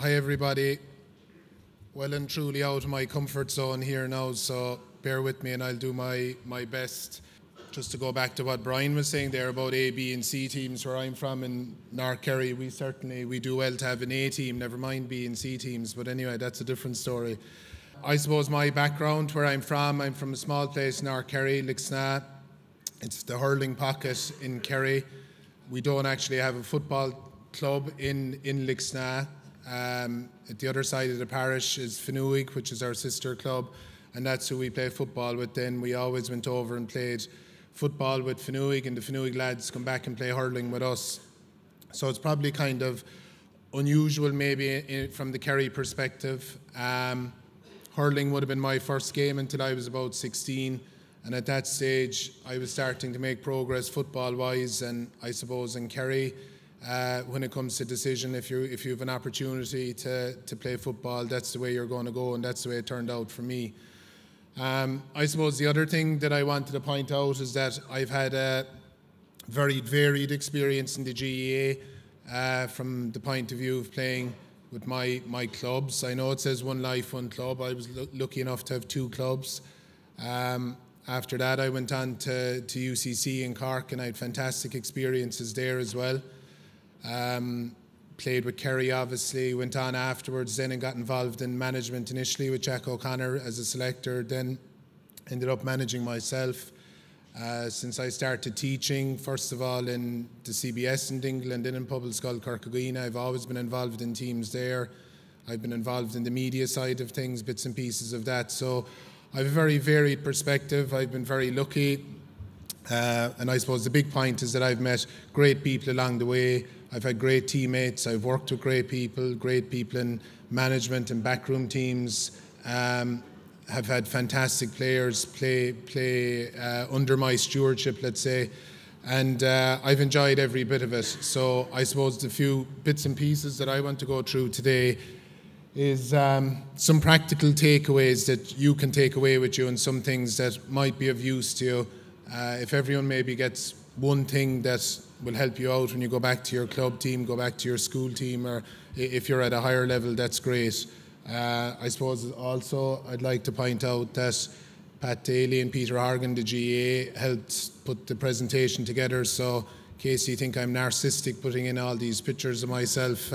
Hi everybody. Well and truly out of my comfort zone here now, so bear with me and I'll do my best. Just to go back to what Brian was saying there about A, B and C teams, where I'm from in North Kerry, we do well to have an A team, never mind B and C teams, but anyway, that's a different story. I suppose my background, where I'm from a small place, North Kerry, Lixna. It's the hurling pocket in Kerry. We don't actually have a football club in Lixna. At the other side of the parish is Finuig, which is our sister club, and that's who we play football with. Then we always went over and played football with Finuig, and the Finuig lads come back and play hurling with us. So it's probably kind of unusual maybe from the Kerry perspective. Hurling would have been my first game until I was about 16, and at that stage I was starting to make progress football-wise, and I suppose in Kerry, when it comes to decision, if you have an opportunity to play football, that's the way you're going to go, and that's the way it turned out for me. I suppose the other thing that I wanted to point out is that I've had a very varied experience in the GAA from the point of view of playing with my clubs. I know it says one life, one club. I was lucky enough to have two clubs. After that, I went on to UCC in Cork, and I had fantastic experiences there as well. Played with Kerry, obviously, went on afterwards then and got involved in management initially with Jack O'Connor as a selector, then ended up managing myself. Since I started teaching, first of all in the CBS in Dingle and then in Pobbleskull, Corkagina, I've always been involved in teams there. I've been involved in the media side of things, bits and pieces of that. So I have a very varied perspective. I've been very lucky. And I suppose the big point is that I've met great people along the way. I've had great teammates. I've worked with great people in management and backroom teams. Have had fantastic players play under my stewardship, let's say, and I've enjoyed every bit of it. So I suppose the few bits and pieces that I want to go through today is some practical takeaways that you can take away with you, and some things that might be of use to you. If everyone maybe gets one thing that will help you out when you go back to your club team, go back to your school team, or if you're at a higher level, that's great. I suppose also I'd like to point out that Pat Daly and Peter Horgan, the GA, helped put the presentation together. So in case you think I'm narcissistic putting in all these pictures of myself,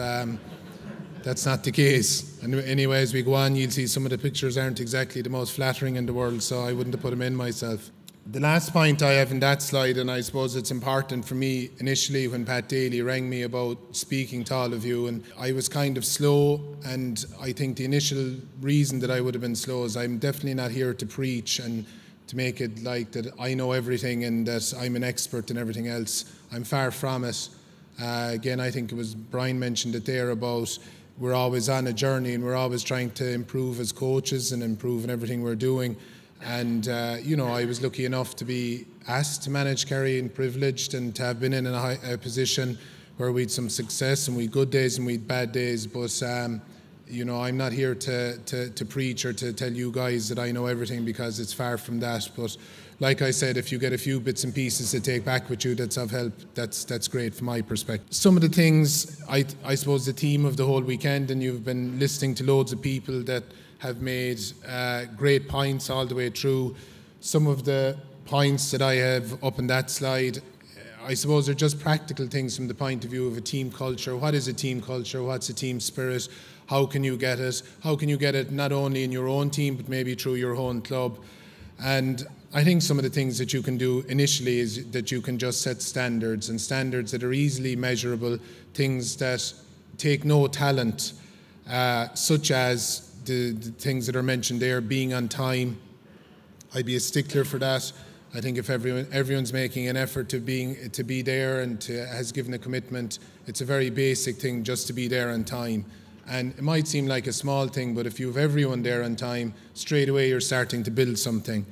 that's not the case. And anyway, as we go on, you'll see some of the pictures aren't exactly the most flattering in the world, so I wouldn't have put them in myself. The last point I have in that slide, and I suppose it's important for me initially when Pat Daly rang me about speaking to all of you, and I was kind of slow, and I think the initial reason that I would have been slow is I'm definitely not here to preach and to make it like that I know everything and that I'm an expert in everything else. I'm far from it. Again, I think it was Brian mentioned it there about we're always on a journey and we're always trying to improve as coaches and improve in everything we're doing. And, I was lucky enough to be asked to manage Kerry and privileged and to have been in a position where we had some success and we had good days and we had bad days. But, I'm not here to preach or to tell you guys that I know everything, because it's far from that. But like I said, if you get a few bits and pieces to take back with you that's of help, that's great from my perspective. Some of the things, I suppose the theme of the whole weekend, and you've been listening to loads of people that have made great points all the way through. Some of the points that I have up on that slide, I suppose are just practical things from the point of view of a team culture. What is a team culture? What's a team spirit? How can you get it? How can you get it not only in your own team, but maybe through your own club? And I think some of the things that you can do initially is that you can just set standards, and standards that are easily measurable, things that take no talent, such as the things that are mentioned there, being on time. I'd be a stickler for that. I think if everyone's making an effort to be there and has given a commitment, it's a very basic thing just to be there on time. And it might seem like a small thing, but if you have everyone there on time, straight away you're starting to build something.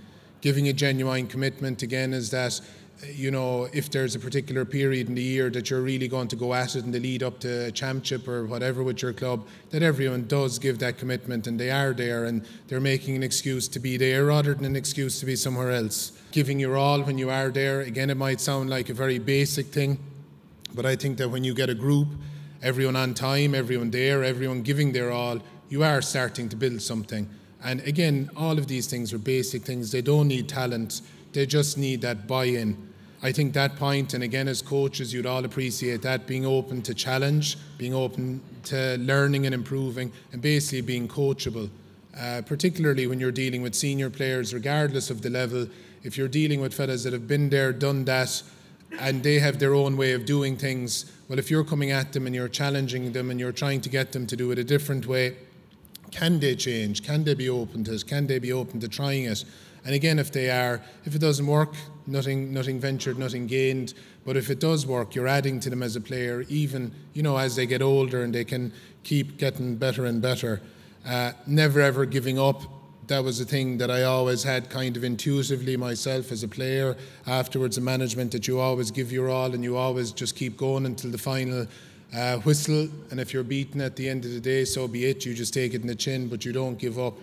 Giving a genuine commitment, again, is that if there's a particular period in the year that you're really going to go at it in the lead up to a championship or whatever with your club, that everyone does give that commitment and they are there and they're making an excuse to be there rather than an excuse to be somewhere else. Giving your all when you are there, again, it might sound like a very basic thing, but I think that when you get a group everyone on time, everyone there, everyone giving their all, you are starting to build something. And again, all of these things are basic things. They don't need talent. They just need that buy-in. I think that point, and again, as coaches, you'd all appreciate that, being open to challenge, being open to learning and improving, and basically being coachable. Particularly when you're dealing with senior players, regardless of the level. If you're dealing with fellas that have been there, done that, and they have their own way of doing things, well, if you're coming at them and you're challenging them and you're trying to get them to do it a different way, can they change? Can they be open to it? Can they be open to trying it? And again, if they are, if it doesn't work, nothing ventured, nothing gained. But if it does work, you're adding to them as a player, even, as they get older and they can keep getting better and better. Never ever giving up. That was a thing that I always had kind of intuitively myself as a player. Afterwards, in management, that you always give your all and you always just keep going until the final whistle. And if you're beaten at the end of the day, so be it. You just take it in the chin, but you don't give up.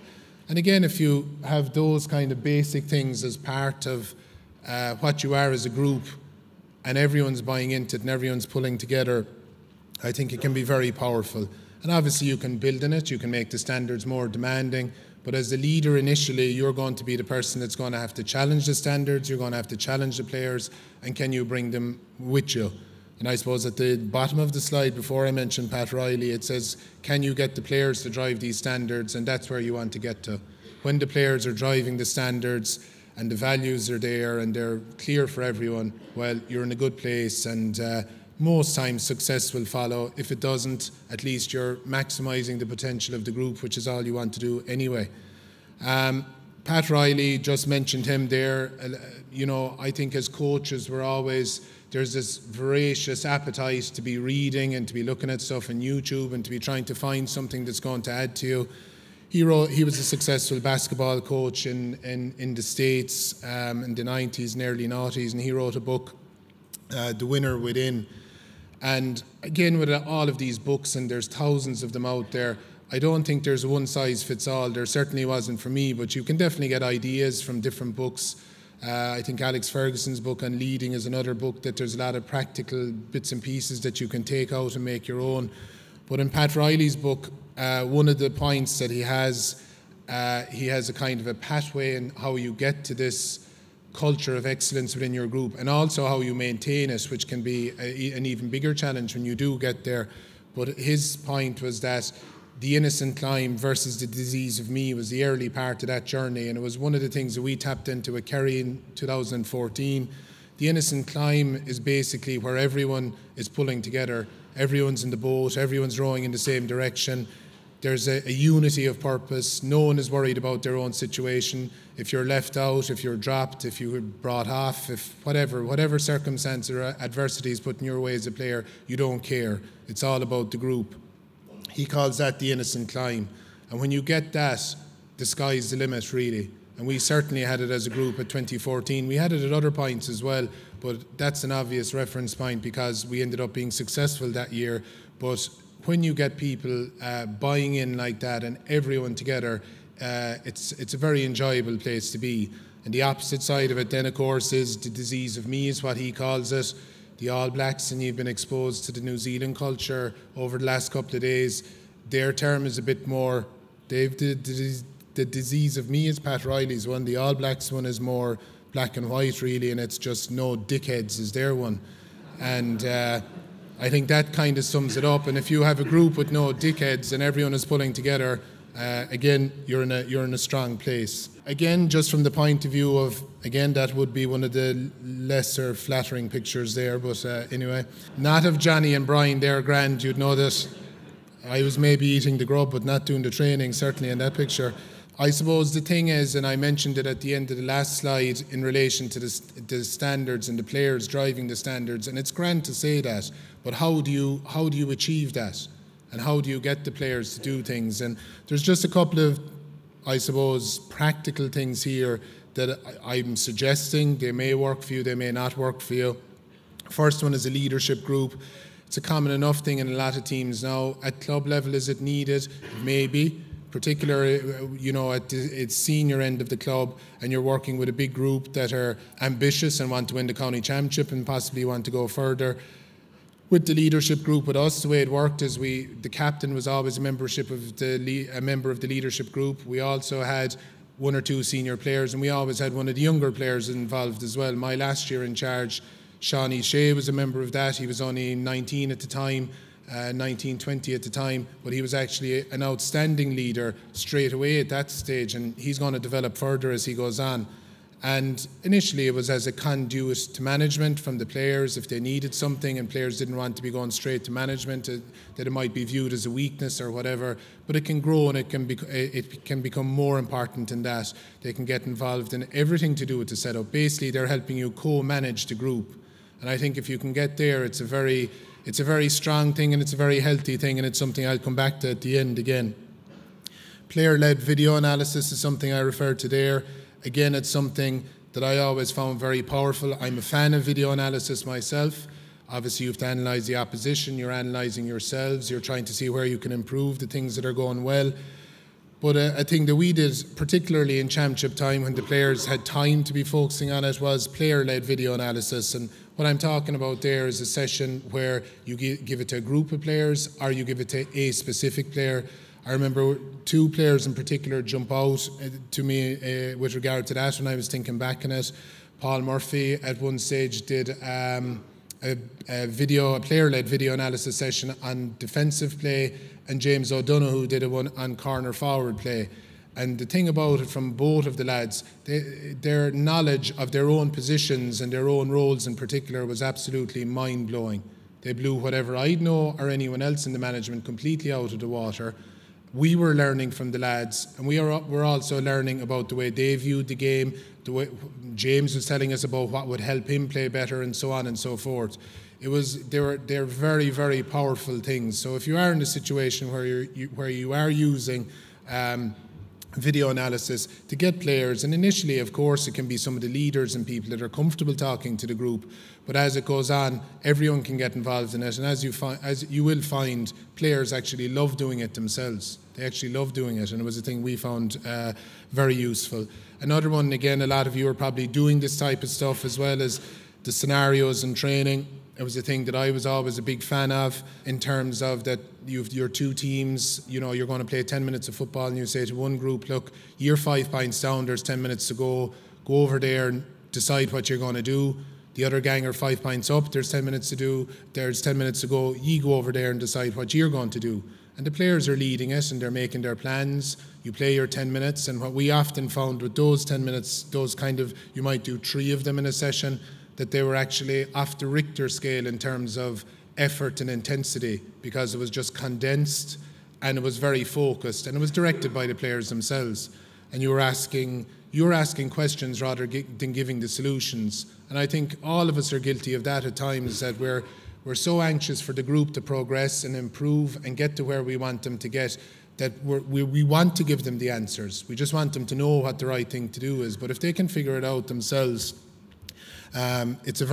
And again, if you have those kind of basic things as part of what you are as a group, and everyone's buying into it and everyone's pulling together, I think it can be very powerful. And obviously you can build in it, you can make the standards more demanding, but as the leader initially, you're going to be the person that's going to have to challenge the standards, you're going to have to challenge the players, and can you bring them with you? And I suppose at the bottom of the slide, before I mentioned Pat Riley, it says, can you get the players to drive these standards? And that's where you want to get to. When the players are driving the standards and the values are there and they're clear for everyone, well, you're in a good place, and most times success will follow. If it doesn't, at least you're maximising the potential of the group, which is all you want to do anyway. Pat Riley, just mentioned him there. I think as coaches, there's this voracious appetite to be reading and to be looking at stuff on YouTube and to be trying to find something that's going to add to you. He was a successful basketball coach in the States in the 90s and early 90s, and he wrote a book, The Winner Within. And again, with all of these books, and there's thousands of them out there, I don't think there's a one-size-fits-all. There certainly wasn't for me, but you can definitely get ideas from different books. I think Alex Ferguson's book on leading is another book that there's a lot of practical bits and pieces that you can take out and make your own. But in Pat Riley's book, one of the points that he has a kind of a pathway in how you get to this culture of excellence within your group, and also how you maintain it, which can be an even bigger challenge when you do get there. But his point was that the innocent climb versus the disease of me was the early part of that journey, and it was one of the things that we tapped into at Kerry in 2014. The innocent climb is basically where everyone is pulling together, everyone's in the boat, everyone's rowing in the same direction. There's a unity of purpose. No one is worried about their own situation. If you're left out, if you're dropped, if you were brought off, if whatever circumstance or adversity is put in your way as a player, you don't care. It's all about the group. He calls that the innocent climb. And when you get that, the sky's the limit, really. And we certainly had it as a group at 2014. We had it at other points as well, but that's an obvious reference point because we ended up being successful that year. But when you get people buying in like that and everyone together, it's a very enjoyable place to be. And the opposite side of it then, of course, is the disease of me, is what he calls it. The All Blacks, and you've been exposed to the New Zealand culture over the last couple of days. Their term is a bit more, the disease of me is Pat Riley's one. The All Blacks one is more black and white, really, and it's just no dickheads is their one. And I think that kind of sums it up. And if you have a group with no dickheads and everyone is pulling together, again, you're in a strong place. Again, just from the point of view of, again, that would be one of the lesser flattering pictures there, but anyway. Not of Johnny and Brian, they're grand, you'd know that. I was maybe eating the grub, but not doing the training, certainly in that picture. I suppose the thing is, and I mentioned it at the end of the last slide in relation to the standards and the players driving the standards, and it's grand to say that, but how do you achieve that? And how do you get the players to do things? And there's just a couple of, I suppose, practical things here that I'm suggesting. They may work for you, they may not work for you. First one is a leadership group. It's a common enough thing in a lot of teams now. At club level, is it needed? Maybe. Particularly, at the senior end of the club, and you're working with a big group that are ambitious and want to win the county championship and possibly want to go further. with the leadership group with us, the way it worked is the captain was always a member of the leadership group. We also had one or two senior players, and we always had one of the younger players involved as well. My last year in charge, Shawnee Shea was a member of that. He was only 19 at the time, 19, 20 at the time, but he was actually an outstanding leader straight away at that stage, and he's going to develop further as he goes on. And initially it was as a conduit to management from the players if they needed something, and players didn't want to be going straight to management, that it might be viewed as a weakness or whatever. But it can grow, and it can become more important than that. They can get involved in everything to do with the setup. Basically, they're helping you co-manage the group. And I think if you can get there, it's a very strong thing, and it's a very healthy thing, and it's something I'll come back to at the end again. Player-led video analysis is something I referred to there. Again, it's something that I always found very powerful. I'm a fan of video analysis myself. Obviously, you have to analyse the opposition, you're analysing yourselves, you're trying to see where you can improve the things that are going well. But a thing that we did, particularly in championship time when the players had time to be focusing on it, was player-led video analysis. And what I'm talking about there is a session where you give it to a group of players or you give it to a specific player. I remember two players in particular jump out to me with regard to that when I was thinking back on it. Paul Murphy at one stage did a player-led video analysis session on defensive play, and James O'Donoghue did one on corner forward play. And the thing about it from both of the lads, their knowledge of their own positions and their own roles in particular was absolutely mind-blowing. They blew whatever I'd know or anyone else in the management completely out of the water. We were learning from the lads, and we're also learning about the way they viewed the game, the way James was telling us about what would help him play better, and so on and so forth. They're very, very powerful things. So if you are in a situation where you are using video analysis to get players, and initially, of course, it can be some of the leaders and people that are comfortable talking to the group, but as it goes on, everyone can get involved in it, and as you will find, players actually love doing it themselves. They actually love doing it, and it was a thing we found very useful. Another one, again, a lot of you are probably doing this type of stuff as well as the scenarios and training. It was a thing that I was always a big fan of in terms of that you've your two teams, you're going to play 10 minutes of football, and you say to one group, look, you're 5 points down, there's 10 minutes to go over there and decide what you're going to do. The other gang are 5 points up, there's 10 minutes to go, you go over there and decide what you're going to do. And the players are leading it, and they're making their plans. You play your 10 minutes, and what we often found with those 10 minutes, you might do 3 of them in a session, that they were actually off the Richter scale in terms of effort and intensity, because it was just condensed and it was very focused, and it was directed by the players themselves. And you were asking questions rather than giving the solutions. And I think all of us are guilty of that at times, that we're so anxious for the group to progress and improve and get to where we want them to get, that we want to give them the answers. We just want them to know what the right thing to do is. But if they can figure it out themselves, it's a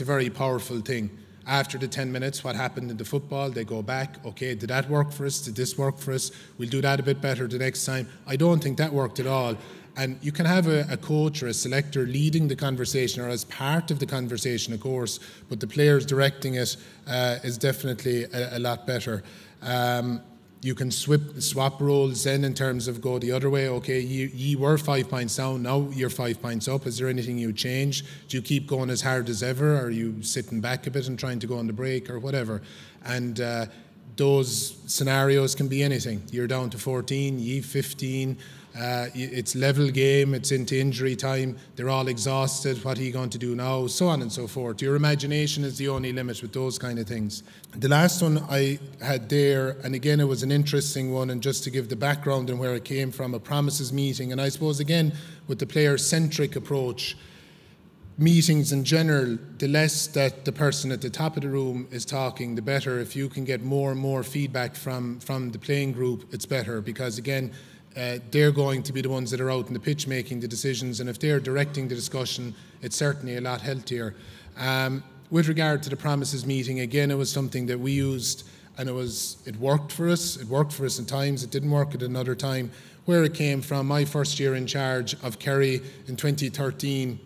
very powerful thing. After the 10 minutes, what happened in the football, they go back, okay, did that work for us? Did this work for us? We'll do that a bit better the next time. I don't think that worked at all. And you can have a coach or a selector leading the conversation or as part of the conversation, of course, but the players directing it is definitely a lot better. You can swap roles then in terms of go the other way. Okay, you were 5 points down, now you're 5 points up. Is there anything you change? Do you keep going as hard as ever? Or are you sitting back a bit and trying to go on the break or whatever? And those scenarios can be anything. You're down to 14, you 15. It's level game, it's into injury time, they're all exhausted, what are you going to do now, so on and so forth. Your imagination is the only limit with those kind of things. The last one I had there, and again it was an interesting one, and just to give the background and where it came from, a promises meeting. And I suppose again with the player-centric approach, meetings in general, the less that the person at the top of the room is talking, the better. If you can get more and more feedback from the playing group, it's better, because again, they're going to be the ones that are out in the pitch making the decisions, and if they're directing the discussion, it's certainly a lot healthier. With regard to the promises meeting, again, it was something that we used, and it worked for us. It worked for us at times, it didn't work at another time. Where it came from, my first year in charge of Kerry in 2013,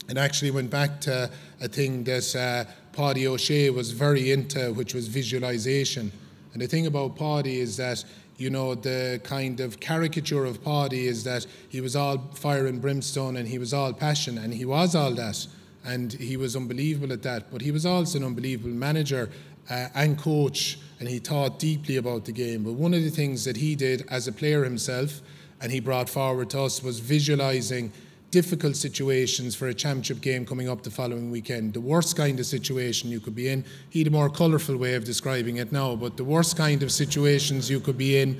it actually went back to a thing that Paddy O'Shea was very into, which was visualization. And the thing about Paddy is that, you know, the kind of caricature of Paddy is that he was all fire and brimstone and he was all passion, and he was all that, and he was unbelievable at that. But he was also an unbelievable manager and coach, and he thought deeply about the game. But one of the things that he did as a player himself, and he brought forward to us, was visualising difficult situations for a championship game coming up the following weekend. The worst kind of situation you could be in. He had a more colourful way of describing it now, but the worst kind of situations you could be in,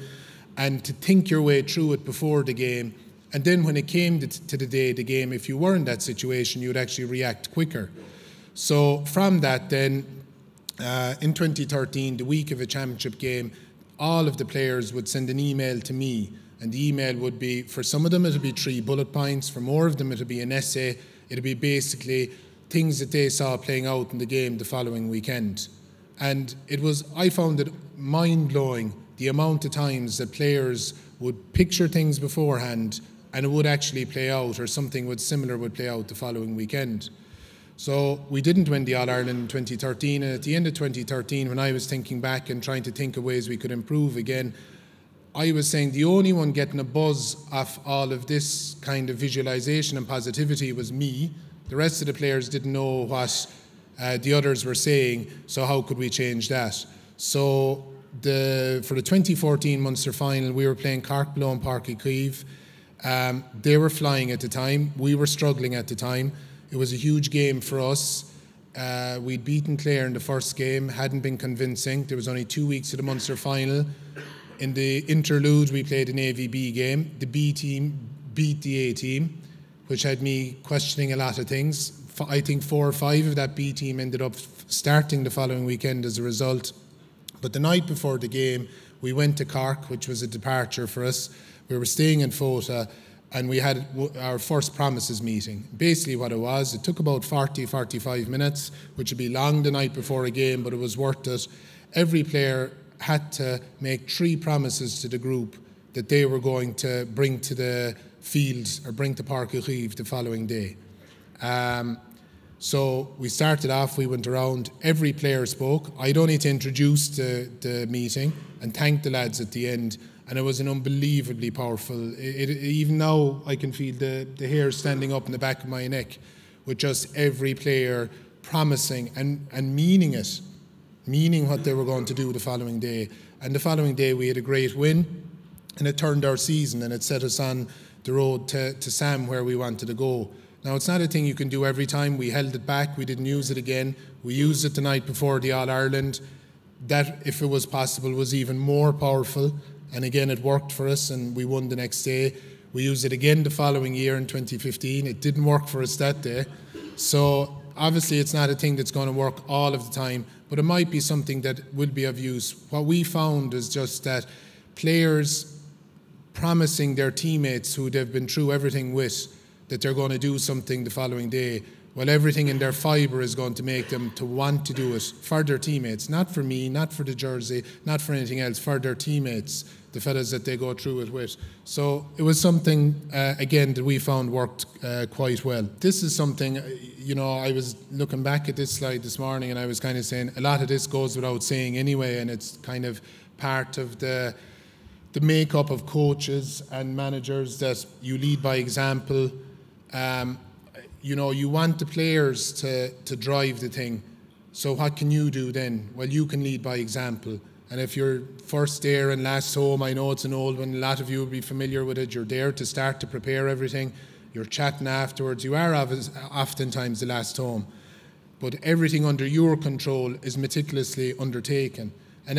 and to think your way through it before the game. And then when it came to the day of the game, if you were in that situation, you would actually react quicker. So from that then, in 2013, the week of a championship game, all of the players would send an email to me. And the email would be, for some of them it'll be 3 bullet points, for more of them it'll be an essay. It'll be basically things that they saw playing out in the game the following weekend. And I found it mind-blowing the amount of times that players would picture things beforehand and it would actually play out, or something similar would play out the following weekend. So we didn't win the All-Ireland in 2013, and at the end of 2013, when I was thinking back and trying to think of ways we could improve again, I was saying the only one getting a buzz off all of this kind of visualization and positivity was me. The rest of the players didn't know what the others were saying, so how could we change that? So for the 2014 Munster final, we were playing Cork below in Páirc Uí Chaoimh. They were flying at the time. We were struggling at the time. It was a huge game for us. We'd beaten Clare in the first game, hadn't been convincing. There was only 2 weeks to the Munster final. In the interlude, we played an AVB game. The B team beat the A team, which had me questioning a lot of things. I think 4 or 5 of that B team ended up starting the following weekend as a result. But the night before the game, we went to Cork, which was a departure for us. We were staying in Fota, and we had our first promises meeting. Basically what it took about 40-45 minutes, which would be long the night before a game, but it was worth it. Every player had to make 3 promises to the group that they were going to bring to the field or bring to Páirc Uí Chaoimh the following day. So we started off, we went around, every player spoke. I'd only to introduce the meeting and thank the lads at the end, and it was an unbelievably powerful, even now I can feel the hair standing up in the back of my neck with just every player promising and meaning it. Meaning what they were going to do the following day. And the following day we had a great win, and it turned our season, and it set us on the road to Sam, where we wanted to go. Now, it's not a thing you can do every time. We held it back, we didn't use it again. We used it the night before the All-Ireland. That, if it was possible, was even more powerful, and again it worked for us, and we won the next day. We used it again the following year in 2015. It didn't work for us that day. So obviously it's not a thing that's going to work all of the time, but it might be something that will be of use. What we found is just that players promising their teammates who they've been through everything with that they're going to do something the following day, well, everything in their fibre is going to make them to want to do it for their teammates, not for me, not for the jersey, not for anything else, for their teammates, the fellas that they go through it with. So it was something, again, that we found worked quite well. This is something, I was looking back at this slide this morning, and I was kind of saying a lot of this goes without saying anyway, and it's kind of part of the makeup of coaches and managers, that you lead by example. You want the players to drive the thing. So what can you do then? Well, you can lead by example. And if you're first there and last home, I know it's an old one, a lot of you will be familiar with it. You're there to start to prepare everything. You're chatting afterwards. You are oftentimes the last home. But everything under your control is meticulously undertaken. And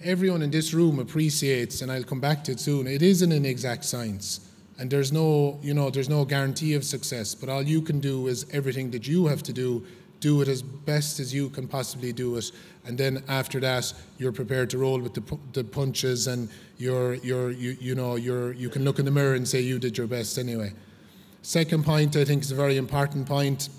everyone in this room appreciates, and I'll come back to it soon, it isn't an exact science. And there's no guarantee of success, but all you can do is everything that you have to do it as best as you can possibly do it. And then after that, you're prepared to roll with the punches, and you can look in the mirror and say you did your best anyway. Second point, I think, is a very important point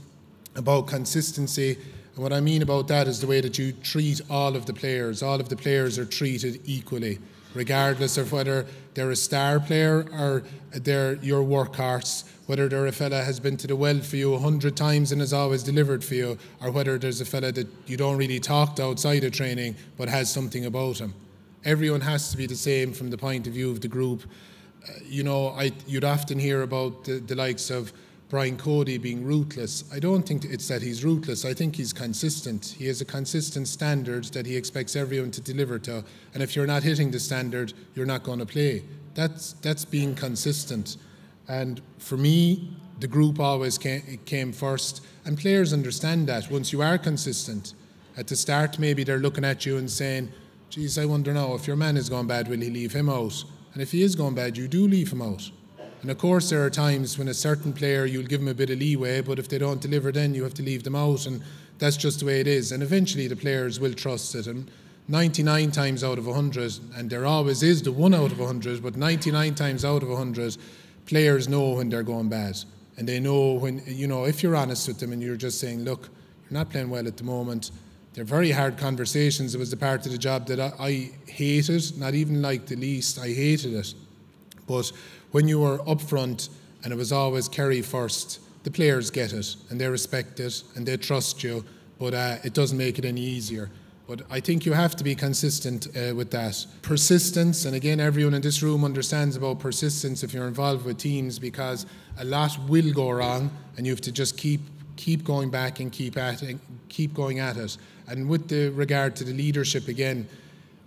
about consistency. And what I mean about that is the way that you treat all of the players. All of the players are treated equally. regardless of whether they're a star player or they're your workhorse, whether they're a fella has been to the well for you 100 times and has always delivered for you, or whether there's a fella that you don't really talk to outside of training but has something about him. Everyone has to be the same from the point of view of the group. You'd often hear about the likes of Brian Cody being ruthless. I don't think it's that he's ruthless. I think he's consistent. He has a consistent standard that he expects everyone to deliver to. And if you're not hitting the standard, you're not going to play. That's being consistent. And for me, the group always came first. And players understand that. Once you are consistent, at the start maybe they're looking at you and saying, geez, I wonder now, if your man is going bad, will he leave him out? And if he is going bad, you do leave him out. And of course there are times when a certain player, you'll give him a bit of leeway, but if they don't deliver then you have to leave them out, and that's just the way it is. And eventually the players will trust it, and 99 times out of 100, and there always is the 1 out of 100, but 99 times out of 100, players know when they're going bad. And they know when, if you're honest with them and you're just saying, look, you're not playing well at the moment. They're very hard conversations. It was the part of the job that I hated, not even like the least, I hated it. But when you were up front and it was always Kerry first, the players get it and they respect it and they trust you, but it doesn't make it any easier. But I think you have to be consistent with that. Persistence, and again, everyone in this room understands about persistence if you're involved with teams, because a lot will go wrong and you have to just keep going back and keep going at it. And with the regard to the leadership again,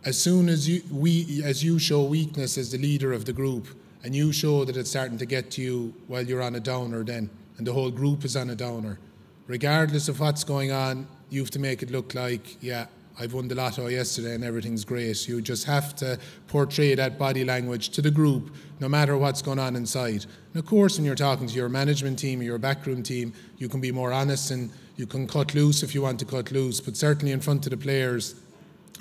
as soon as you show weakness as the leader of the group, and you show that it's starting to get to you while you're on a downer then, and the whole group is on a downer, regardless of what's going on, you have to make it look like, yeah, I've won the lotto yesterday and everything's great. You just have to portray that body language to the group, no matter what's going on inside. And of course, when you're talking to your management team or your backroom team, you can be more honest and you can cut loose if you want to cut loose, but certainly in front of the players,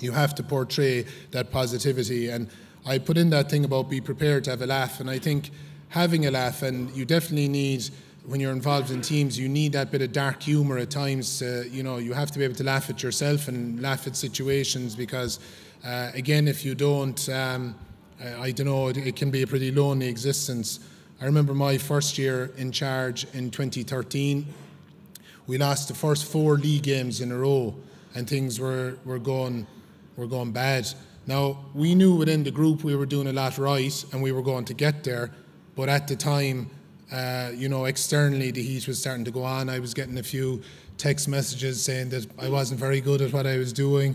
you have to portray that positivity. And I put in that thing about be prepared to have a laugh, and I think having a laugh, and you definitely need, when you're involved in teams, you need that bit of dark humour at times. You have to be able to laugh at yourself and laugh at situations, because again, if you don't, I don't know, it can be a pretty lonely existence. I remember my first year in charge in 2013. We lost the first 4 league games in a row, and things were going bad. Now, we knew within the group we were doing a lot right and we were going to get there, but at the time, externally the heat was starting to go on. I was getting a few text messages saying that I wasn't very good at what I was doing.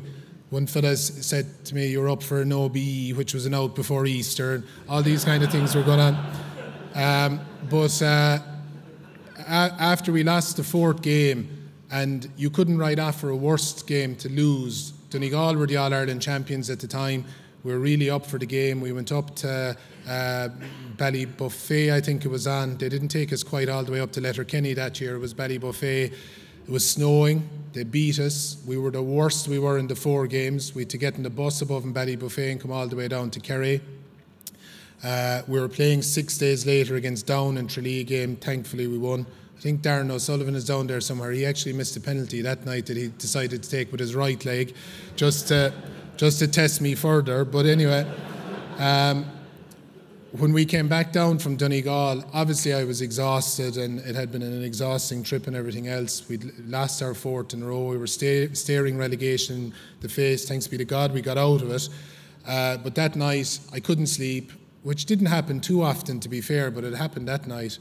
One fella said to me, you're up for an OBE, which was an out before Easter, and all these kind of things were going on. But after we lost the 4th game, and you couldn't write off for a worst game to lose. Donegal were the All-Ireland champions at the time. We were really up for the game. We went up to Ballybuffet, I think it was on. They didn't take us quite all the way up to Letterkenny that year. It was Ballybuffet. It was snowing. They beat us. We were the worst we were in the 4 games. We had to get in the bus above in Ballybuffet and come all the way down to Kerry. We were playing 6 days later against Down in Tralee game. Thankfully we won. I think Darren O'Sullivan is down there somewhere. He actually missed a penalty that night that he decided to take with his right leg, just to test me further. But anyway, when we came back down from Donegal, obviously I was exhausted, and it had been an exhausting trip and everything else. We'd lost our 4th in a row. We were staring relegation in the face. Thanks be to God we got out of it. But that night I couldn't sleep, which didn't happen too often, to be fair, but it happened that night.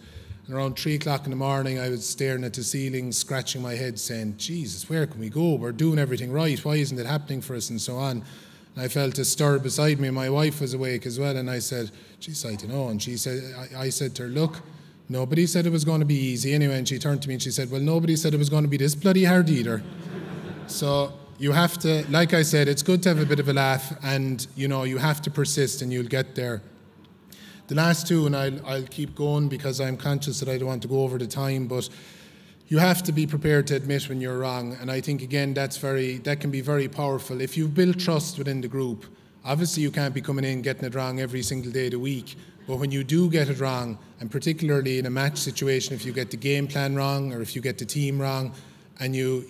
And around 3 o'clock in the morning, I was staring at the ceiling, scratching my head, saying, Jesus, where can we go? We're doing everything right. Why isn't it happening for us? And so on. And I felt a stir beside me. My wife was awake as well. And I said, geez, I don't know. And she said, I said to her, look, nobody said it was going to be easy anyway. And she turned to me and she said, well, nobody said it was going to be this bloody hard either. So you have to, like I said, it's good to have a bit of a laugh, and, you have to persist and you'll get there. The last 2, and I'll keep going because I'm conscious that I don't want to go over the time, but you have to be prepared to admit when you're wrong. And I think, again, that can be very powerful. If you've built trust within the group, obviously you can't be coming in getting it wrong every single day of the week. But when you do get it wrong, and particularly in a match situation, if you get the game plan wrong or if you get the team wrong, and you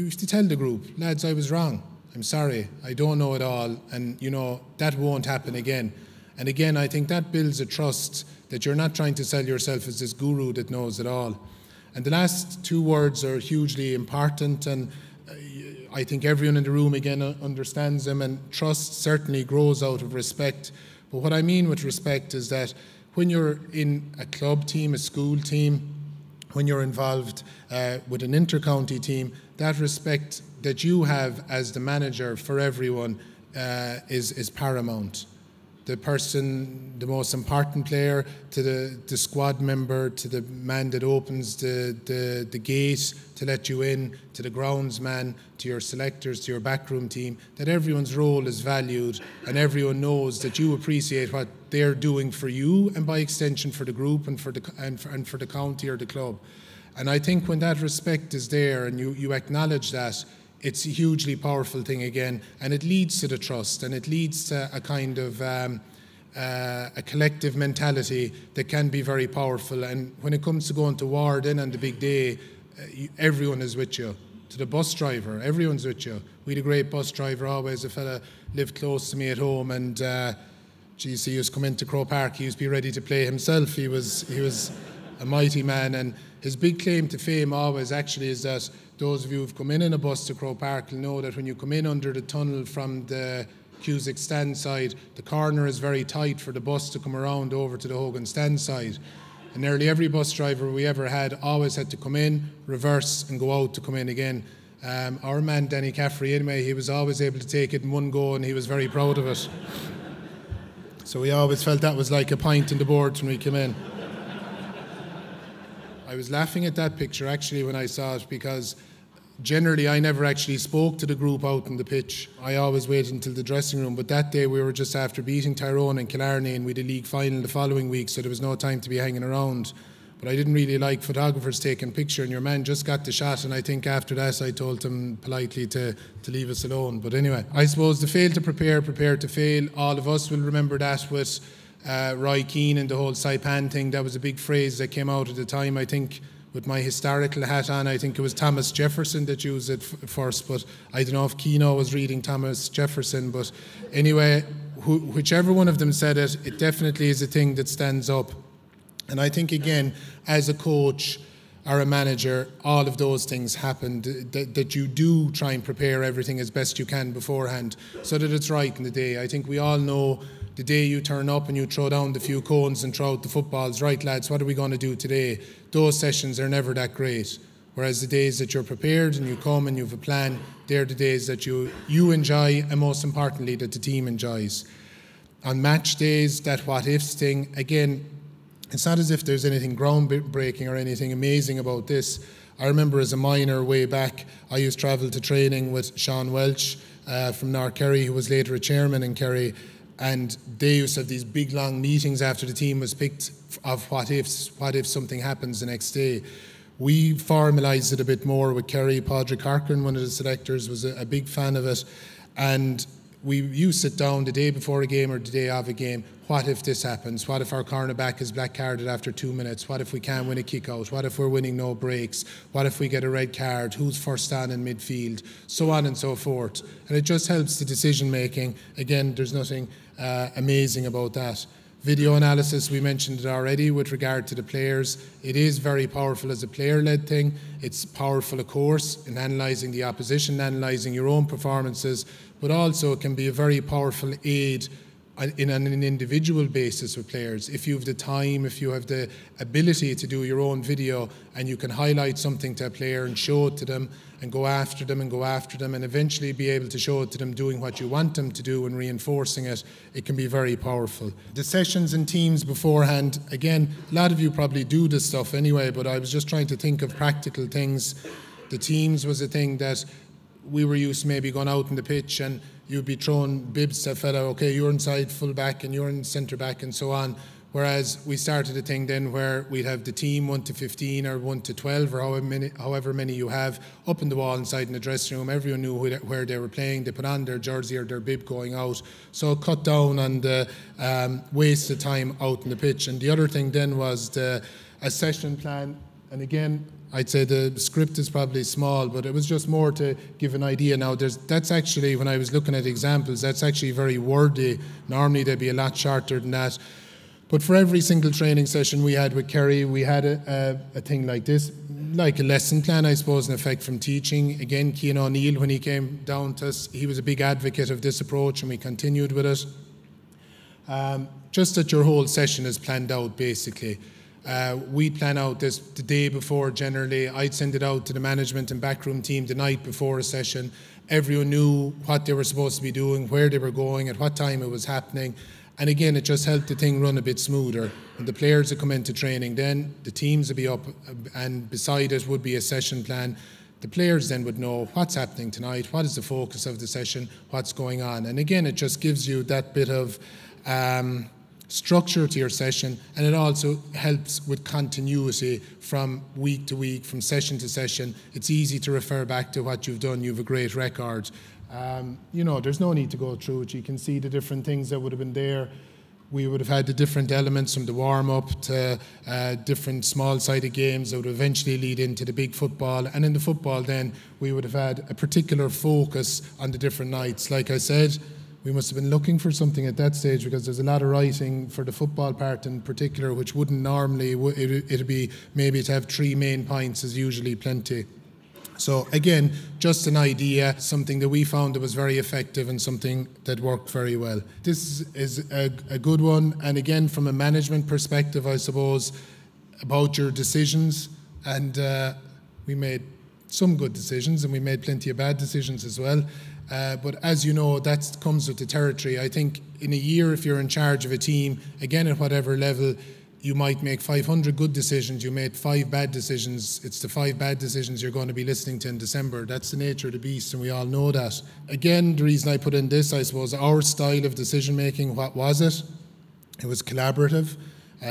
have to tell the group, lads, I was wrong. I'm sorry, I don't know it all, and that won't happen again. And again, I think that builds a trust that you're not trying to sell yourself as this guru that knows it all. And the last two words are hugely important, and I think everyone in the room again understands them, and trust certainly grows out of respect. But what I mean with respect is that when you're in a club team, a school team, when you're involved with an inter-county team, that respect that you have as the manager for everyone is paramount. The person, the most important player, to the squad member, to the man that opens the gate to let you in, to the groundsman, to your selectors, to your backroom team, that everyone's role is valued and everyone knows that you appreciate what they're doing for you and by extension for the group and for the county or the club. And I think when that respect is there and you acknowledge that, it's a hugely powerful thing again, and it leads to the trust, and it leads to a kind of a collective mentality that can be very powerful. And when it comes to going to war then on the big day, everyone is with you. To the bus driver, everyone's with you. We had a great bus driver always, a fella lived close to me at home, and he used to come into Croke Park, he used to be ready to play himself. He was a mighty man, and his big claim to fame always actually is that those of you who've come in a bus to Croke Park will know that when you come in under the tunnel from the Cusack stand side, the corner is very tight for the bus to come around over to the Hogan stand side. And nearly every bus driver we ever had always had to come in, reverse and go out to come in again. Our man Danny Caffrey anyway, he was always able to take it in one go and he was very proud of it. So we always felt that was like a pint in the boards when we came in. I was laughing at that picture actually when I saw it, because generally I never actually spoke to the group out on the pitch. I always waited until the dressing room, but that day we were just after beating Tyrone and GAALearning, and we had a league final the following week, so there was no time to be hanging around. But I didn't really like photographers taking a picture, and your man just got the shot, and I think after that I told him politely to leave us alone. But anyway, I suppose the fail to prepare, prepare to fail, all of us will remember that with Roy Keane and the whole Saipan thing. That was a big phrase that came out at the time. I think with my historical hat on, I think it was Thomas Jefferson that used it first, but I don't know if Keano was reading Thomas Jefferson. But anyway, whichever one of them said it, it definitely is a thing that stands up. And I think again, as a coach or a manager, all of those things happen, that you do try and prepare everything as best you can beforehand so that it's right in the day. I think we all know the day you turn up and you throw down the few cones and throw out the footballs, right lads, what are we going to do today? Those sessions are never that great. Whereas the days that you're prepared and you come and you have a plan, they're the days that you enjoy, and most importantly that the team enjoys. On match days, that what ifs thing, again, it's not as if there's anything groundbreaking or anything amazing about this. I remember as a minor way back, I used to travel to training with Sean Welch from North Kerry, who was later a chairman in Kerry. And they used to have these big long meetings after the team was picked of what if something happens the next day. We formalised it a bit more with Kerry. Padraig Corcoran, one of the selectors, was a big fan of it. And you sit down the day before a game or the day of a game, what if this happens? What if our cornerback is black carded after 2 minutes? What if we can't win a kick out? What if we're winning no breaks? What if we get a red card? Who's first on in midfield? So on and so forth. And it just helps the decision making. Again, there's nothing amazing about that. Video analysis, we mentioned it already with regard to the players. It is very powerful as a player-led thing. It's powerful, of course, in analysing the opposition, analysing your own performances, but also it can be a very powerful aid in an individual basis with players. If you have the time, if you have the ability to do your own video and you can highlight something to a player and show it to them and go after them and go after them and eventually be able to show it to them doing what you want them to do and reinforcing it, it can be very powerful. The sessions and teams beforehand, again, a lot of you probably do this stuff anyway, but I was just trying to think of practical things. The teams was a thing that we were used to maybe going out on the pitch and you'd be throwing bibs to a fella, okay, you're inside full back and you're in centre back and so on. Whereas we started a thing then where we'd have the team 1 to 15 or 1 to 12 or however many you have up in the wall inside in the dressing room. Everyone knew where they were playing. They put on their jersey or their bib going out. So it cut down on the waste of time out on the pitch. And the other thing then was a session plan. And again, I'd say the script is probably small, but it was just more to give an idea. Now, that's actually, when I was looking at examples, that's actually very wordy. Normally, they'd be a lot shorter than that. But for every single training session we had with Kerry, we had a thing like this, like a lesson plan, I suppose, in effect, from teaching. Again, Cian O'Neill, when he came down to us, he was a big advocate of this approach, and we continued with it. Just that your whole session is planned out, basically. We plan out this the day before generally. I'd send it out to the management and backroom team the night before a session. Everyone knew what they were supposed to be doing, where they were going, at what time it was happening. And again, it just helped the thing run a bit smoother. When the players would come into training, then the teams would be up, and beside it would be a session plan. The players then would know what's happening tonight, what is the focus of the session, what's going on. And again, it just gives you that bit of structure to your session, and it also helps with continuity from week to week, from session to session. It's easy to refer back to what you've done. You have a great record. You know, there's no need to go through it. You can see the different things that would have been there. We would have had the different elements from the warm-up to different small-sided games that would eventually lead into the big football. And in the football then, we would have had a particular focus on the different nights. Like I said, we must have been looking for something at that stage, because there's a lot of writing for the football part in particular, which wouldn't normally, it'd be maybe to have 3 main points is usually plenty. So again, just an idea, something that we found that was very effective and something that worked very well. This is a good one, and again, from a management perspective, I suppose, about your decisions, and we made some good decisions and we made plenty of bad decisions as well. But as you know, that comes with the territory. I think in a year, if you're in charge of a team, again at whatever level, you might make 500 good decisions, you made 5 bad decisions. It's the 5 bad decisions you're going to be listening to in December. That's the nature of the beast, and we all know that. Again, the reason I put in this, I suppose, our style of decision making, what was it? It was collaborative.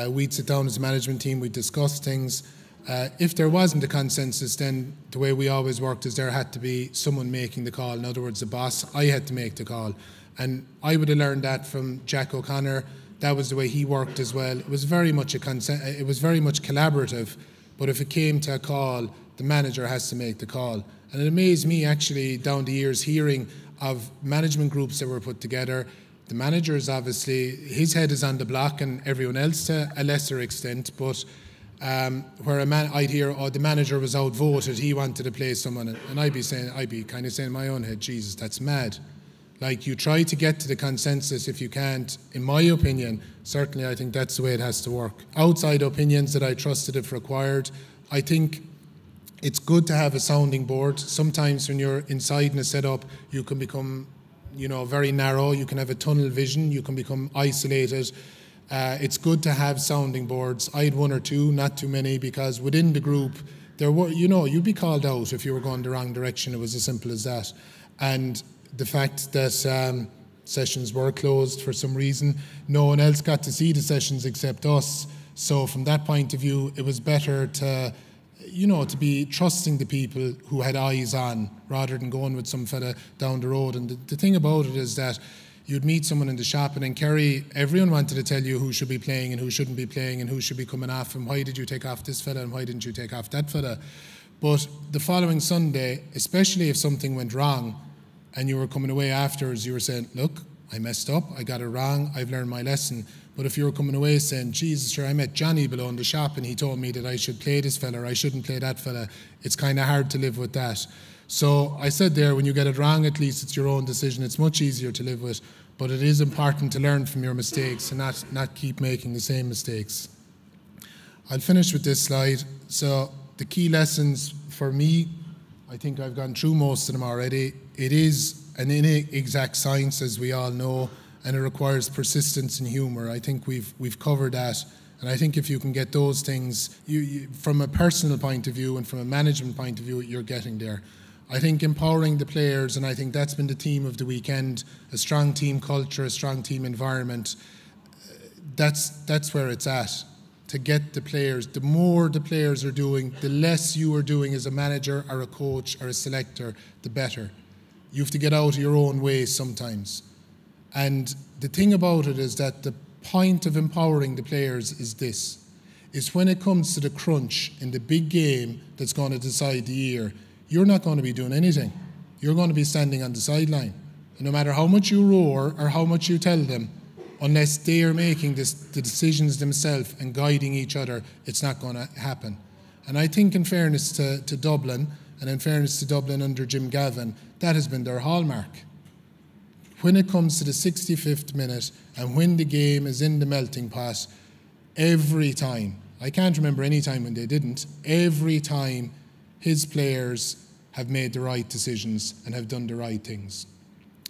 We'd sit down as a management team, we'd discuss things. If there wasn't a consensus, then the way we always worked is there had to be someone making the call. In other words, the boss. I had to make the call. And I would have learned that from Jack O'Connor. That was the way he worked as well. It was very much it was very much collaborative, but if it came to a call, the manager has to make the call. And it amazed me actually down the years hearing of management groups that were put together. The manager is obviously, his head is on the block, and everyone else to a lesser extent, but where I'd hear, oh, the manager was outvoted, he wanted to play someone, and I'd be kind of saying in my own head, Jesus, that's mad. Like, you try to get to the consensus. If you can't, in my opinion, certainly I think that's the way it has to work. Outside opinions that I trusted if required, I think it's good to have a sounding board. Sometimes when you're inside in a setup, you can become, you know, very narrow. You can have a tunnel vision. You can become isolated. It's good to have sounding boards. I had 1 or 2, not too many, because within the group, there were, you know, you'd be called out if you were going the wrong direction. It was as simple as that. And the fact that sessions were closed for some reason, no one else got to see the sessions except us. So from that point of view, it was better to, you know, to be trusting the people who had eyes on, rather than going with some fella down the road. And the thing about it is that you'd meet someone in the shop, and in Kerry, everyone wanted to tell you who should be playing and who shouldn't be playing and who should be coming off, and why did you take off this fella and why didn't you take off that fella. But the following Sunday, especially if something went wrong, and you were coming away afterwards, you were saying, look, I messed up, I got it wrong, I've learned my lesson. But if you were coming away saying, Jesus, sure, I met Johnny below in the shop and he told me that I should play this fella or I shouldn't play that fella, it's kind of hard to live with that. So I said there, when you get it wrong, at least it's your own decision. It's much easier to live with, but it is important to learn from your mistakes and not keep making the same mistakes. I'll finish with this slide. So the key lessons for me, I think I've gone through most of them already. It is an inexact science, as we all know, and it requires persistence and humour. I think we've covered that, and I think if you can get those things, you, from a personal point of view and from a management point of view, you're getting there. I think empowering the players, and I think that's been the theme of the weekend, a strong team culture, a strong team environment, that's where it's at. To get the players, the more the players are doing, the less you are doing as a manager or a coach or a selector, the better. You have to get out of your own way sometimes. And the thing about it is that the point of empowering the players is this. is when it comes to the crunch in the big game that's going to decide the year, you're not going to be doing anything. You're going to be standing on the sideline. And no matter how much you roar or how much you tell them, unless they are making the decisions themselves and guiding each other, it's not going to happen. And I think in fairness to Dublin, and in fairness to Dublin under Jim Gavin, that has been their hallmark. When it comes to the 65th minute and when the game is in the melting pot, every time, I can't remember any time when they didn't, every time his players have made the right decisions and have done the right things.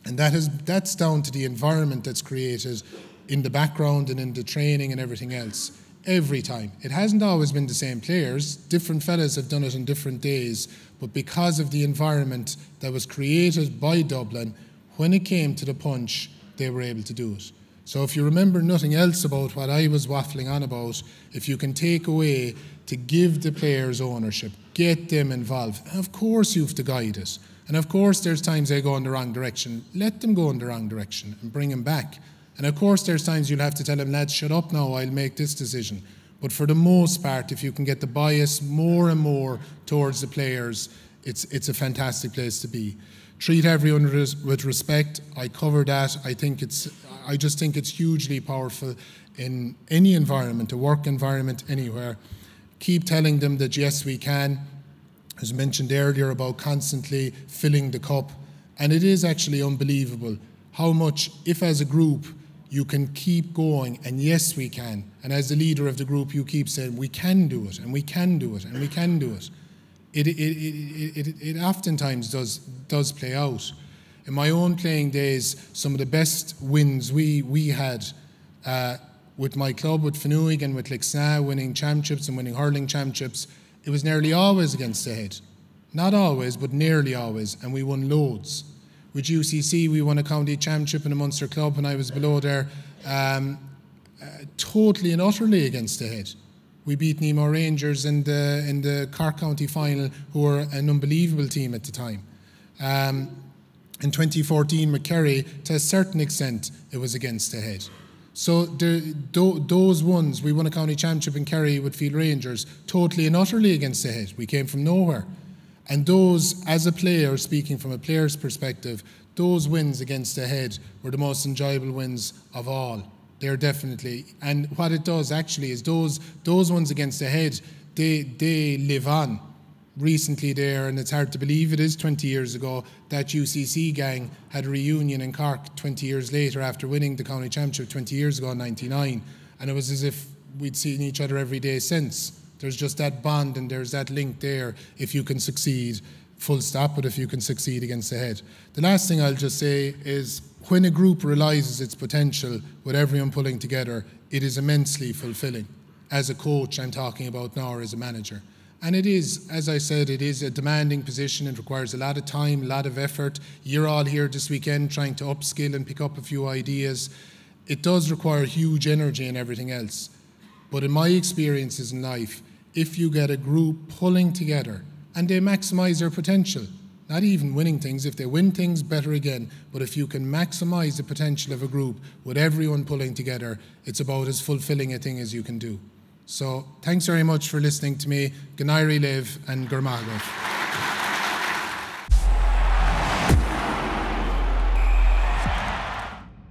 And that's down to the environment that's created in the background and in the training and everything else. Every time. It hasn't always been the same players. Different fellas have done it on different days. But because of the environment that was created by Dublin, when it came to the punch, they were able to do it. So if you remember nothing else about what I was waffling on about, if you can take away to give the players ownership, get them involved, and of course you have to guide it. And of course there's times they go in the wrong direction. Let them go in the wrong direction and bring them back. And of course there's times you'll have to tell them, lads, shut up now, I'll make this decision. But for the most part, if you can get the bias more and more towards the players, it's a fantastic place to be. Treat everyone with respect. I cover that. I just think it's hugely powerful in any environment, a work environment, anywhere. Keep telling them that yes, we can. As mentioned earlier about constantly filling the cup. And it is actually unbelievable how much, if as a group, you can keep going, and yes, we can. And as the leader of the group, you keep saying, we can do it, and we can do it, and we can do it. It oftentimes does play out. In my own playing days, some of the best wins we had with my club, with Finuig and with Lixna, winning championships and winning hurling championships, it was nearly always against the head. Not always, but nearly always, and we won loads. With UCC, we won a county championship in a Munster club when I was below there, totally and utterly against the head. We beat Nemo Rangers in the Cork County final, who were an unbelievable team at the time. In 2014 with Kerry, to a certain extent, it was against the head. So those ones, we won a county championship in Kerry with Field Rangers, totally and utterly against the head. We came from nowhere. And those, as a player, speaking from a player's perspective, those wins against the head were the most enjoyable wins of all. They're definitely, and what it does actually is those ones against the head, they live on. Recently there, and it's hard to believe it is 20 years ago, that UCC gang had a reunion in Cork 20 years later after winning the county championship 20 years ago in '99, and it was as if we'd seen each other every day since. There's just that bond and there's that link there if you can succeed, full stop, but if you can succeed against the head. The last thing I'll just say is when a group realises its potential with everyone pulling together, it is immensely fulfilling. As a coach, I'm talking about now, or as a manager. And it is, as I said, it is a demanding position. It requires a lot of time, a lot of effort. You're all here this weekend trying to upskill and pick up a few ideas. It does require huge energy and everything else. But in my experiences in life, if you get a group pulling together and they maximise their potential, not even winning things, if they win things, better again, but if you can maximise the potential of a group with everyone pulling together, it's about as fulfilling a thing as you can do. So thanks very much for listening to me. Ganairi Liv and Gurmagov.